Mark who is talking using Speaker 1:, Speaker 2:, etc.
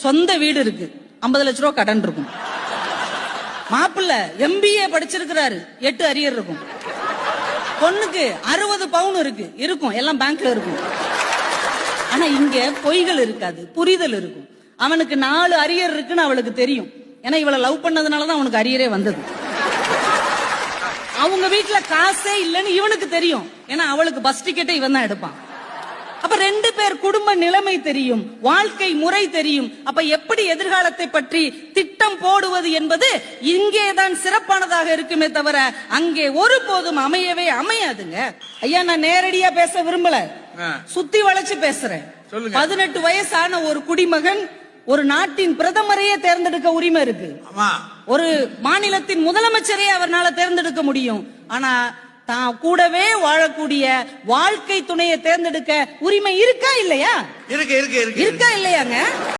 Speaker 1: சொந்த வீடு இருக்கு, 50 லட்ச ரூபா கடன் இருக்கும். மாப்பிள்ள MBA படிச்சிருக்கிறாரு, 8 அரியர் இருக்கும். பொண்ணுக்கு 60 பவுன் இருக்கும், எல்லாம் பேங்க்ல இருக்கும். ஆனா இங்க பொய்கள் இருக்காது, புரிதல் இருக்கும். அவனுக்கு 4 அரியர் இருக்குன்னு அவளுக்கு தெரியும். ஏன்னா இவளை லவ் பண்ணதுனாலதான் அவனுக்கு அரியரே வந்தது. அவங்க வீட்டுல காசே இல்லைன்னு இவனுக்கு தெரியும். ஏன்னா அவளுக்கு பஸ் டிக்கெட்டை இவன் தான் எடுப்பான். அப்ப 2 பேர் குடும்ப நிலைமை தெரியும், வாழ்க்கை முறை தெரியும். அப்ப எப்படி எதிர்காலத்தை பற்றி திட்டம் போடுவது என்பது இங்கேதான் சிறப்பானதாக இருக்குமே தவிர அங்கே ஒருபோதும் அமையவே அமையாதுங்க. ஐயா, நான் நேரடியா பேச விரும்பல, சுத்தி வளைச்சு பேசுறேன். 18 வயசான ஒரு குடிமகன் ஒரு நாட்டின் பிரதமரையே தேர்ந்தெடுக்க உரிமை இருக்கு. ஒரு மாநிலத்தின் முதலமைச்சரையே அவர்னால தேர்ந்தெடுக்க முடியும். ஆனா தான் கூடவே வாழக்கூடிய வாழ்க்கை துணையை தேர்ந்தெடுக்க உரிமை இருக்கா இல்லையா? இருக்கா இல்லையாங்க?